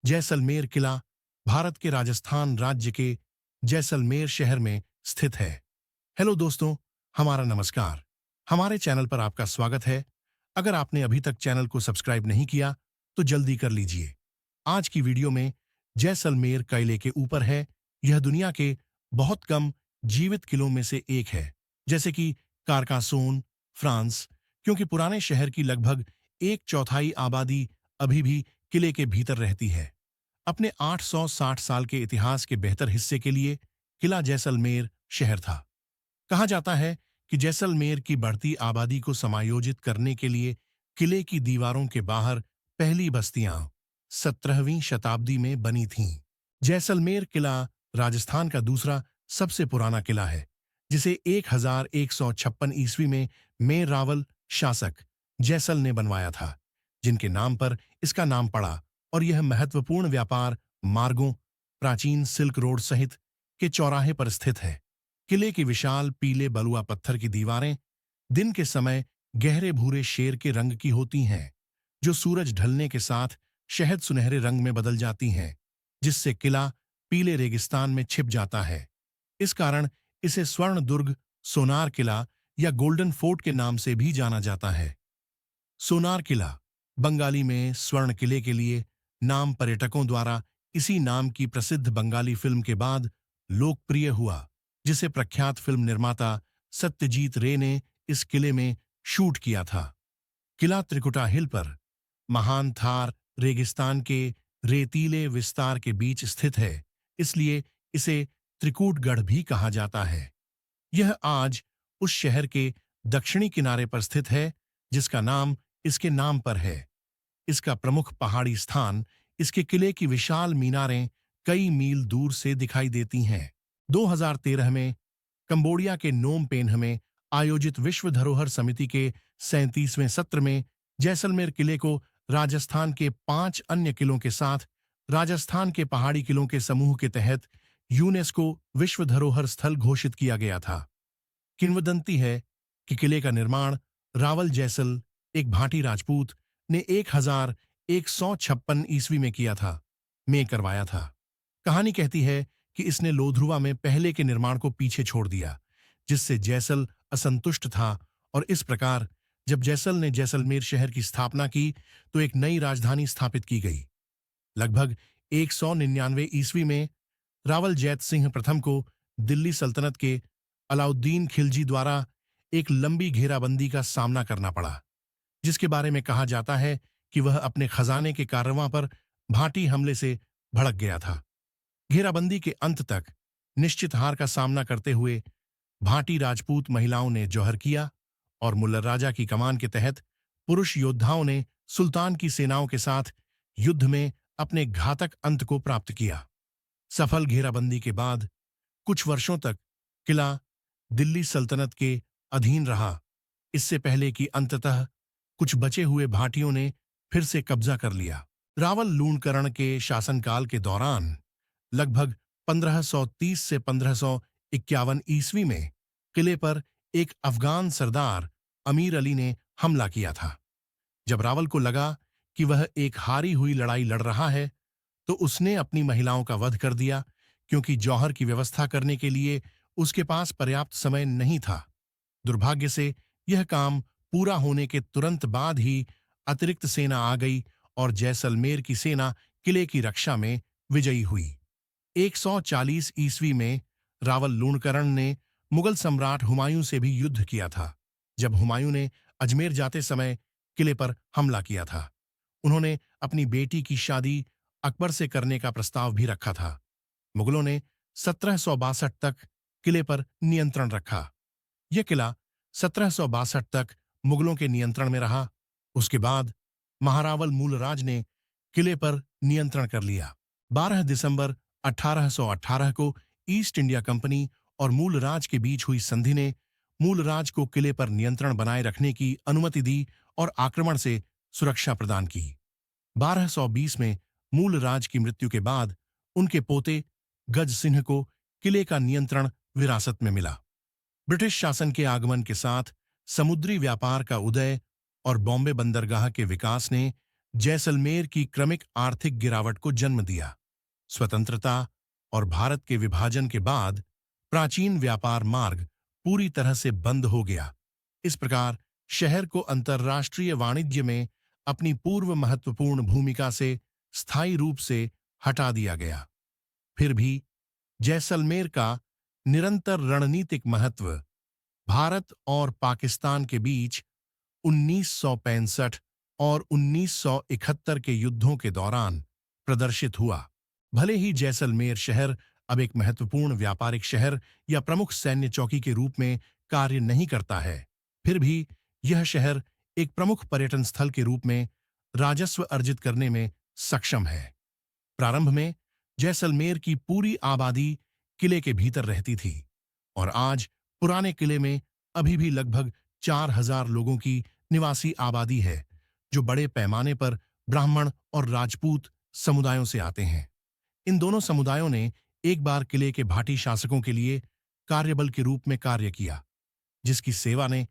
जैसलमेर किला भारत के राजस्थान राज्य के जैसलमेर शहर में स्थित है। हेलो दोस्तों, हमारा नमस्कार। हमारे चैनल पर आपका स्वागत है। अगर आपने अभी तक चैनल को सब्सक्राइब नहीं किया तो जल्दी कर लीजिए। आज की वीडियो में जैसलमेर किले के ऊपर है। यह दुनिया के बहुत कम जीवित किलों में से एक है, जैसे कि कारकासोन, फ्रांस, क्योंकि पुराने शहर की लगभग एक चौथाई आबादी अभी भी किले के भीतर रहती है। अपने 860 साल के इतिहास के बेहतर हिस्से के लिए किला जैसलमेर शहर था। कहा जाता है कि जैसलमेर की बढ़ती आबादी को समायोजित करने के लिए किले की दीवारों के बाहर पहली बस्तियां 17वीं शताब्दी में बनी थीं। जैसलमेर किला राजस्थान का दूसरा सबसे पुराना किला है, जिसे 1156 ईस्वी में रावल शासक जैसल ने बनवाया था, जिनके नाम पर इसका नाम पड़ा। और यह महत्वपूर्ण व्यापार मार्गों, प्राचीन सिल्क रोड सहित के चौराहे पर स्थित है। किले की विशाल पीले बलुआ पत्थर की दीवारें दिन के समय गहरे भूरे शेर के रंग की होती हैं, जो सूरज ढलने के साथ शहद सुनहरे रंग में बदल जाती हैं, जिससे किला पीले रेगिस्तान में छिप जाता है। इस कारण इसे स्वर्ण दुर्ग, सोनार किला या गोल्डन फोर्ट के नाम से भी जाना जाता है। सोनार किला बंगाली में स्वर्ण किले के लिए नाम पर्यटकों द्वारा इसी नाम की प्रसिद्ध बंगाली फिल्म के बाद लोकप्रिय हुआ, जिसे प्रख्यात फिल्म निर्माता सत्यजीत रे ने इस किले में शूट किया था। किला त्रिकुटा हिल पर महान थार रेगिस्तान के रेतीले विस्तार के बीच स्थित है, इसलिए इसे त्रिकूटगढ़ भी कहा जाता है। यह आज उस शहर के दक्षिणी किनारे पर स्थित है जिसका नाम इसके नाम पर है। इसका प्रमुख पहाड़ी स्थान इसके किले की विशाल मीनारें कई मील दूर से दिखाई देती हैं। 2013 में कंबोडिया के नोम पेन्ह में आयोजित विश्व धरोहर समिति के 37वें सत्र में जैसलमेर किले को राजस्थान के 5 अन्य किलों के साथ राजस्थान के पहाड़ी किलों के समूह के तहत यूनेस्को विश्व धरोहर स्थल घोषित किया गया था। किंवदंती है कि किले का निर्माण रावल जैसल, एक भाटी राजपूत, ने 1156 ईस्वी में किया था, में करवाया था। कहानी कहती है कि इसने लोधरुआ में पहले के निर्माण को पीछे छोड़ दिया, जिससे जैसल असंतुष्ट था, और इस प्रकार जब जैसल ने जैसलमेर शहर की स्थापना की तो एक नई राजधानी स्थापित की गई। लगभग 199 ईस्वी में रावल जैत सिंह प्रथम को दिल्ली सल्तनत के अलाउद्दीन खिलजी द्वारा एक लंबी घेराबंदी का सामना करना पड़ा, जिसके बारे में कहा जाता है कि वह अपने खजाने के कारवां पर भाटी हमले से भड़क गया था। घेराबंदी के अंत तक निश्चित हार का सामना करते हुए भाटी राजपूत महिलाओं ने जौहर किया, और मुल्लर राजा की कमान के तहत पुरुष योद्धाओं ने सुल्तान की सेनाओं के साथ युद्ध में अपने घातक अंत को प्राप्त किया। सफल घेराबंदी के बाद कुछ वर्षों तक किला दिल्ली सल्तनत के अधीन रहा, इससे पहले कि अंततः कुछ बचे हुए भाटियों ने फिर से कब्जा कर लिया। रावल लूणकरण के शासनकाल के दौरान लगभग 1530 से 1551 ईस्वी में किले पर एक अफगान सरदार अमीर अली ने हमला किया था। जब रावल को लगा कि वह एक हारी हुई लड़ाई लड़ रहा है, तो उसने अपनी महिलाओं का वध कर दिया, क्योंकि जौहर की व्यवस्था करने के लिए उसके पास पर्याप्त समय नहीं था। दुर्भाग्य से यह काम पूरा होने के तुरंत बाद ही अतिरिक्त सेना आ गई और जैसलमेर की सेना किले की रक्षा में विजयी हुई। 140 ईस्वी में रावल लूणकरण ने मुगल सम्राट हुमायूं से भी युद्ध किया था, जब हुमायूं ने अजमेर जाते समय किले पर हमला किया था। उन्होंने अपनी बेटी की शादी अकबर से करने का प्रस्ताव भी रखा था। मुगलों ने 1762 तक किले पर नियंत्रण रखा। यह किला 1762 तक मुगलों के नियंत्रण में रहा। उसके बाद महारावल मूलराज ने किले पर नियंत्रण कर लिया। 12 दिसंबर 1818 को ईस्ट इंडिया कंपनी और मूलराज के बीच हुई संधि ने मूलराज को किले पर नियंत्रण बनाए रखने की अनुमति दी और आक्रमण से सुरक्षा प्रदान की। 1220 में मूलराज की मृत्यु के बाद उनके पोते गज सिंह को किले का नियंत्रण विरासत में मिला। ब्रिटिश शासन के आगमन के साथ समुद्री व्यापार का उदय और बॉम्बे बंदरगाह के विकास ने जैसलमेर की क्रमिक आर्थिक गिरावट को जन्म दिया। स्वतंत्रता और भारत के विभाजन के बाद प्राचीन व्यापार मार्ग पूरी तरह से बंद हो गया। इस प्रकार शहर को अंतर्राष्ट्रीय वाणिज्य में अपनी पूर्व महत्वपूर्ण भूमिका से स्थायी रूप से हटा दिया गया। फिर भी जैसलमेर का निरंतर रणनीतिक महत्व भारत और पाकिस्तान के बीच 1965 और 1971 के युद्धों के दौरान प्रदर्शित हुआ। भले ही जैसलमेर शहर अब एक महत्वपूर्ण व्यापारिक शहर या प्रमुख सैन्य चौकी के रूप में कार्य नहीं करता है, फिर भी यह शहर एक प्रमुख पर्यटन स्थल के रूप में राजस्व अर्जित करने में सक्षम है। प्रारंभ में जैसलमेर की पूरी आबादी किले के भीतर रहती थी और आज पुराने किले में अभी भी लगभग 4000 लोगों की निवासी आबादी है, जो बड़े पैमाने पर ब्राह्मण और राजपूत समुदायों से आते हैं। इन दोनों समुदायों ने एक बार किले के भाटी शासकों के लिए कार्यबल के रूप में कार्य किया, जिसकी सेवा ने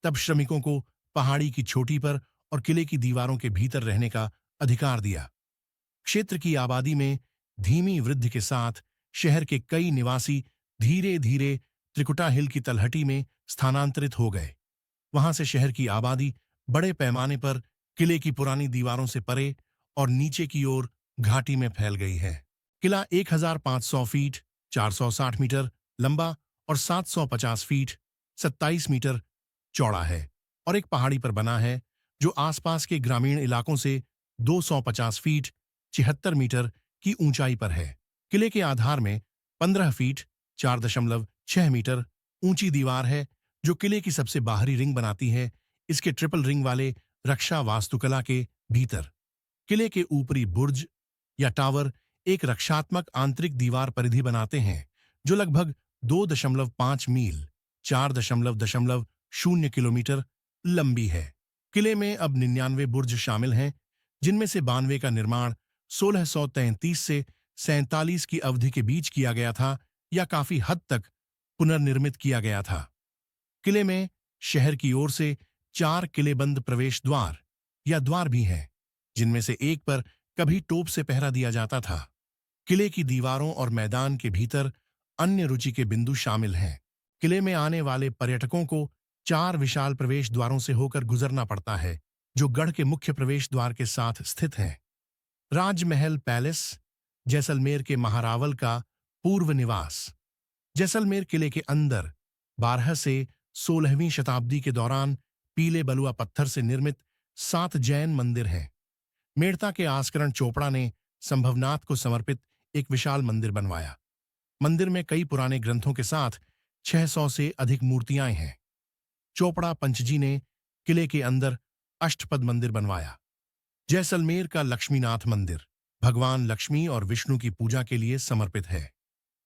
तब श्रमिकों को पहाड़ी की चोटी पर और किले की दीवारों के भीतर रहने का अधिकार दिया। क्षेत्र की आबादी में धीमी वृद्धि के साथ शहर के कई निवासी धीरे धीरे त्रिकुटा हिल की तलहटी में स्थानांतरित हो गए। वहां से शहर की आबादी बड़े पैमाने पर किले की पुरानी दीवारों से परे और नीचे की ओर घाटी में फैल गई है। किला 1500 फीट 460 मीटर लंबा और 750 फीट 27 मीटर चौड़ा है और एक पहाड़ी पर बना है, जो आसपास के ग्रामीण इलाकों से 250 फीट 76 मीटर की ऊंचाई पर है। किले के आधार में 15 फीट 4.6 मीटर ऊंची दीवार है, जो किले की सबसे बाहरी रिंग बनाती है। इसके ट्रिपल रिंग वाले रक्षा वास्तुकला के भीतर किले के ऊपरी बुर्ज या टावर एक रक्षात्मक आंतरिक दीवार परिधि बनाते हैं, जो लगभग 2.5 मील 4.0 किलोमीटर लंबी है। किले में अब 99 बुर्ज शामिल हैं, जिनमें से 92 का निर्माण 1633 से 47 की अवधि के बीच किया गया था या काफी हद तक पुनर्निर्मित किया गया था। किले में शहर की ओर से 4 किलेबंद प्रवेश द्वार या द्वार भी हैं, जिनमें से एक पर कभी तोप से पहरा दिया जाता था। किले की दीवारों और मैदान के भीतर अन्य रुचि के बिंदु शामिल हैं। किले में आने वाले पर्यटकों को 4 विशाल प्रवेश द्वारों से होकर गुजरना पड़ता है, जो गढ़ के मुख्य प्रवेश द्वार के साथ स्थित हैं। राजमहल पैलेस जैसलमेर के महारावल का पूर्व निवास। जैसलमेर किले के अंदर 12 से 16वीं शताब्दी के दौरान पीले बलुआ पत्थर से निर्मित 7 जैन मंदिर हैं। मेड़ता के आस्करण चोपड़ा ने संभवनाथ को समर्पित एक विशाल मंदिर बनवाया। मंदिर में कई पुराने ग्रंथों के साथ 600 से अधिक मूर्तियां हैं। चोपड़ा पंचजी ने किले के अंदर अष्टपद मंदिर बनवाया। जैसलमेर का लक्ष्मीनाथ मंदिर भगवान लक्ष्मी और विष्णु की पूजा के लिए समर्पित है।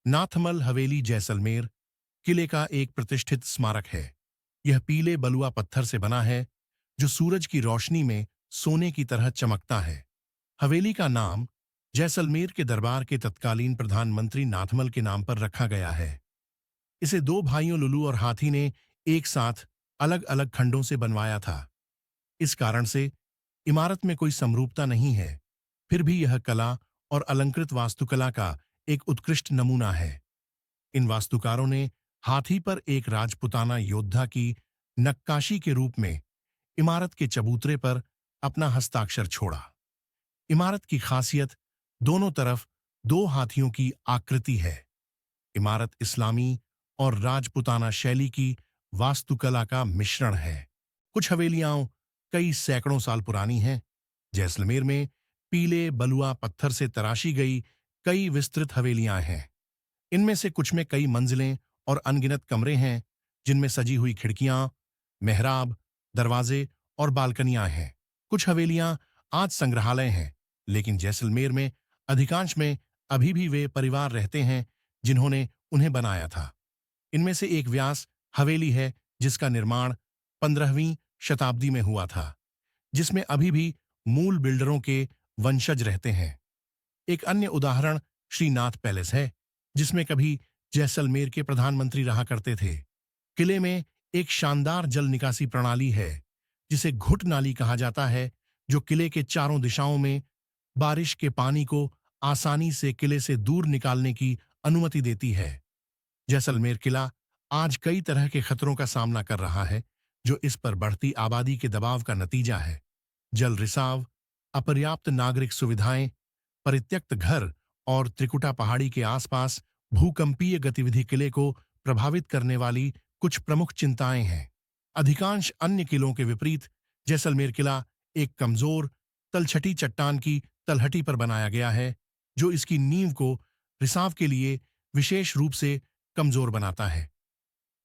नाथमल हवेली जैसलमेर किले का एक प्रतिष्ठित स्मारक है। यह पीले बलुआ पत्थर से बना है, जो सूरज की रोशनी में सोने की तरह चमकता है। हवेली का नाम जैसलमेर के दरबार के तत्कालीन प्रधानमंत्री नाथमल के नाम पर रखा गया है। इसे 2 भाइयों लुलू और हाथी ने एक साथ अलग अलग खंडों से बनवाया था। इस कारण से इमारत में कोई समरूपता नहीं है, फिर भी यह कला और अलंकृत वास्तुकला का एक उत्कृष्ट नमूना है। इन वास्तुकारों ने हाथी पर एक राजपुताना योद्धा की नक्काशी के रूप में इमारत के चबूतरे पर अपना हस्ताक्षर छोड़ा। इमारत की खासियत दोनों तरफ 2 हाथियों की आकृति है। इमारत इस्लामी और राजपुताना शैली की वास्तुकला का मिश्रण है। कुछ हवेलियां कई सैकड़ों साल पुरानी हैं। जैसलमेर में पीले बलुआ पत्थर से तराशी गई कई विस्तृत हवेलियां हैं। इनमें से कुछ में कई मंजिलें और अनगिनत कमरे हैं, जिनमें सजी हुई खिड़कियां, मेहराब, दरवाजे और बालकनियां हैं। कुछ हवेलियां आज संग्रहालय हैं, लेकिन जैसलमेर में अधिकांश में अभी भी वे परिवार रहते हैं जिन्होंने उन्हें बनाया था। इनमें से एक व्यास हवेली है, जिसका निर्माण 15वीं शताब्दी में हुआ था, जिसमें अभी भी मूल बिल्डरों के वंशज रहते हैं। एक अन्य उदाहरण श्रीनाथ पैलेस है, जिसमें कभी जैसलमेर के प्रधानमंत्री रहा करते थे। किले में एक शानदार जल निकासी प्रणाली है, जिसे घुट नाली कहा जाता है, जो किले के चारों दिशाओं में बारिश के पानी को आसानी से किले से दूर निकालने की अनुमति देती है। जैसलमेर किला आज कई तरह के खतरों का सामना कर रहा है, जो इस पर बढ़ती आबादी के दबाव का नतीजा है। जल रिसाव, अपर्याप्त नागरिक सुविधाएं, परित्यक्त घर और त्रिकुटा पहाड़ी के आसपास भूकंपीय गतिविधि किले को प्रभावित करने वाली कुछ प्रमुख चिंताएं हैं। अधिकांश अन्य किलों के विपरीत जैसलमेर किला एक कमजोर, तलछटी चट्टान की तलहटी पर बनाया गया है, जो इसकी नींव को रिसाव के लिए विशेष रूप से कमजोर बनाता है।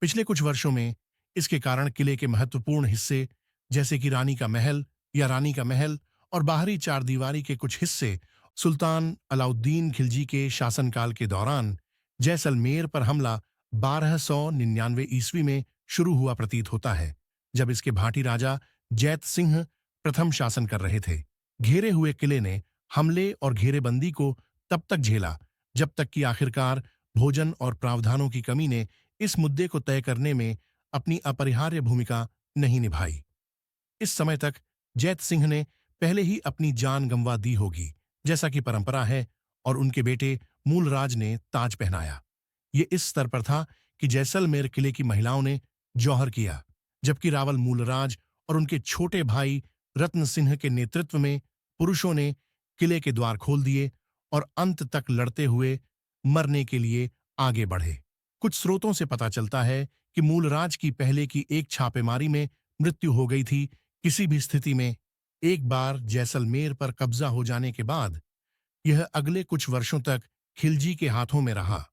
पिछले कुछ वर्षों में इसके कारण किले के महत्वपूर्ण हिस्से, जैसे कि रानी का महल या रानी का महल और बाहरी चारदीवारी के कुछ हिस्से, सुल्तान अलाउद्दीन खिलजी के शासनकाल के दौरान जैसलमेर पर हमला 1299 ईस्वी में शुरू हुआ प्रतीत होता है, जब इसके भाटी राजा जैत सिंह प्रथम शासन कर रहे थे। घेरे हुए किले ने हमले और घेरेबंदी को तब तक झेला जब तक कि आखिरकार भोजन और प्रावधानों की कमी ने इस मुद्दे को तय करने में अपनी अपरिहार्य भूमिका नहीं निभाई। इस समय तक जैत सिंह ने पहले ही अपनी जान गंवा दी होगी, जैसा कि परंपरा है, और उनके बेटे मूलराज ने ताज पहनाया। ये इस स्तर पर था कि जैसलमेर किले की महिलाओं ने जौहर किया, जबकि रावल मूलराज और उनके छोटे भाई रत्न सिंह के नेतृत्व में पुरुषों ने किले के द्वार खोल दिए और अंत तक लड़ते हुए मरने के लिए आगे बढ़े। कुछ स्रोतों से पता चलता है कि मूलराज की पहले की एक छापेमारी में मृत्यु हो गई थी। किसी भी स्थिति में एक बार जैसलमेर पर कब्जा हो जाने के बाद यह अगले कुछ वर्षों तक खिलजी के हाथों में रहा।